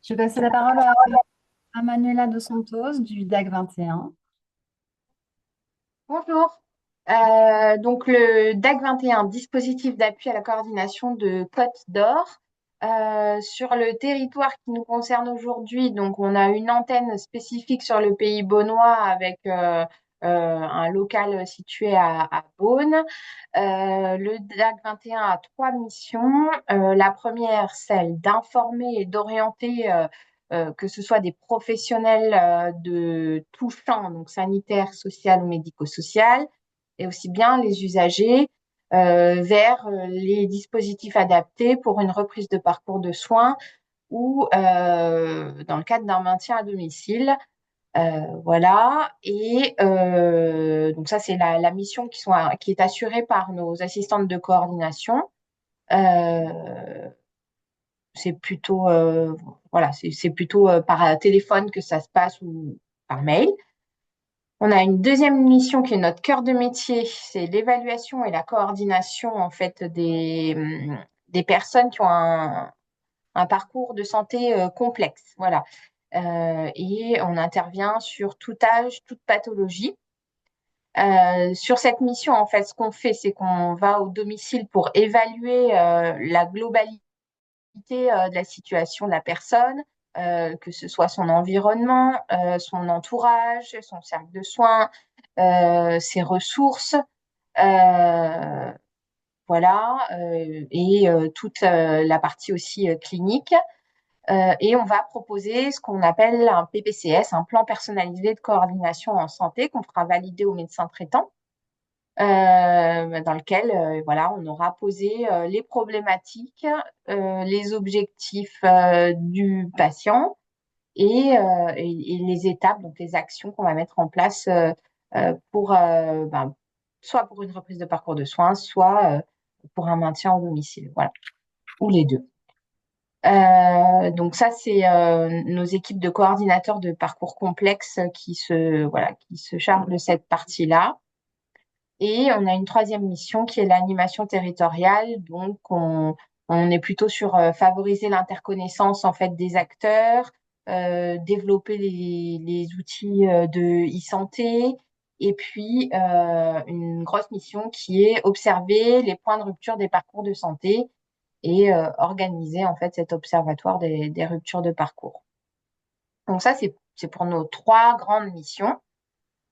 Je vais passer la parole à Manuela Dos Santos du DAC 21. Bonjour. Donc le DAC 21, dispositif d'appui à la coordination de Côte d'Or. Sur le territoire qui nous concerne aujourd'hui, donc on a une antenne spécifique sur le pays beaunois avec un local situé à Beaune. Le DAC 21 a trois missions. La première, celle d'informer et d'orienter que ce soit des professionnels de tout champ, donc sanitaire, social ou médico-social, et aussi bien les usagers vers les dispositifs adaptés pour une reprise de parcours de soins ou dans le cadre d'un maintien à domicile. Voilà. Et donc ça, c'est la mission qui est assurée par nos assistantes de coordination. Euh, c'est plutôt voilà, c'est plutôt par téléphone que ça se passe ou par mail. On a une deuxième mission qui est notre cœur de métier, c'est l'évaluation et la coordination en fait des personnes qui ont un parcours de santé complexe. Voilà. Et on intervient sur tout âge, toute pathologie. Sur cette mission, en fait, ce qu'on fait, c'est qu'on va au domicile pour évaluer la globalité de la situation de la personne, que ce soit son environnement, son entourage, son cercle de soins, ses ressources, euh, voilà, et toute la partie aussi clinique. Et on va proposer ce qu'on appelle un PPCS, un plan personnalisé de coordination en santé qu'on fera valider au médecin traitant, dans lequel voilà, on aura posé les problématiques, les objectifs du patient et les étapes, donc les actions qu'on va mettre en place pour soit pour une reprise de parcours de soins, soit pour un maintien au domicile, voilà, ou les deux. Donc ça, c'est nos équipes de coordinateurs de parcours complexes voilà, qui se chargent de cette partie-là. Et on a une troisième mission qui est l'animation territoriale. Donc, on est plutôt sur favoriser l'interconnaissance en fait des acteurs, développer les outils de e-santé, et puis une grosse mission qui est observer les points de rupture des parcours de santé et organiser en fait cet observatoire des ruptures de parcours. Donc ça, c'est pour nos trois grandes missions.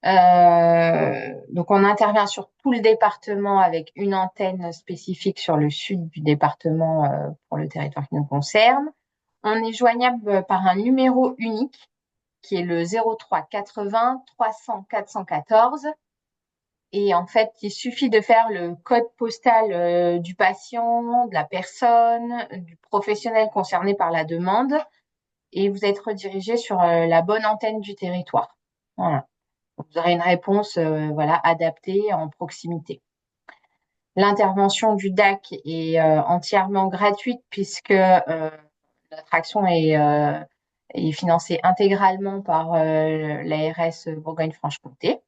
Donc, on intervient sur tout le département avec une antenne spécifique sur le sud du département pour le territoire qui nous concerne. On est joignable par un numéro unique qui est le 03 80 300 414. Et en fait, il suffit de faire le code postal du patient, de la personne, du professionnel concerné par la demande, et vous êtes redirigé sur la bonne antenne du territoire. Voilà. Vous aurez une réponse voilà, adaptée en proximité. L'intervention du DAC est entièrement gratuite puisque notre action est financée intégralement par l'ARS Bourgogne-Franche-Comté.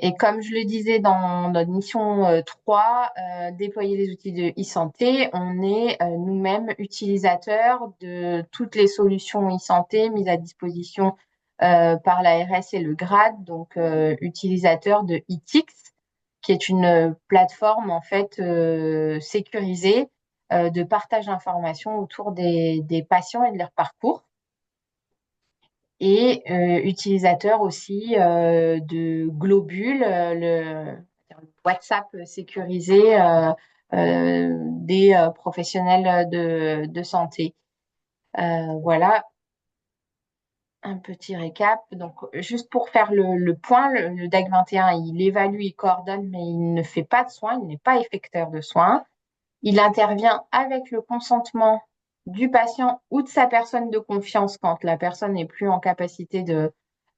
Et comme je le disais dans notre mission 3, déployer les outils de e-santé, on est nous-mêmes utilisateurs de toutes les solutions e-santé mises à disposition par l'ARS et le GRAD, donc utilisateur de eTix, qui est une plateforme en fait sécurisée de partage d'informations autour des patients et de leur parcours et utilisateur aussi de Globule, le WhatsApp sécurisé des professionnels de santé. Voilà un petit récap. Donc, juste pour faire le point, le DAC 21, il évalue, il coordonne, mais il ne fait pas de soins, il n'est pas effecteur de soins. Il intervient avec le consentement du patient ou de sa personne de confiance quand la personne n'est plus en capacité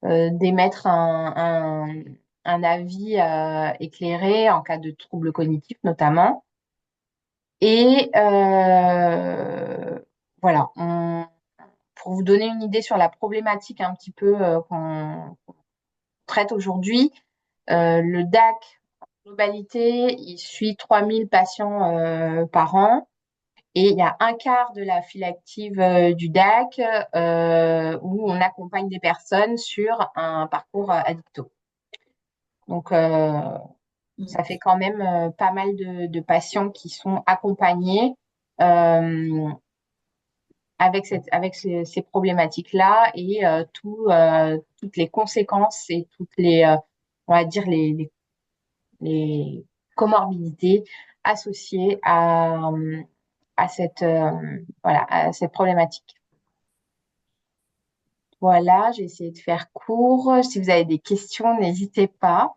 d'émettre un avis éclairé en cas de troubles cognitifs notamment. Et voilà, pour vous donner une idée sur la problématique un petit peu qu'on traite aujourd'hui, le DAC, en globalité, il suit 3000 patients par an. Et il y a un quart de la file active du DAC où on accompagne des personnes sur un parcours addicto. Donc, ça fait quand même pas mal de patients qui sont accompagnés euh, avec ces problématiques-là et toutes les conséquences et on va dire, les comorbidités associées à cette problématique. Voilà, j'ai essayé de faire court. Si vous avez des questions, n'hésitez pas.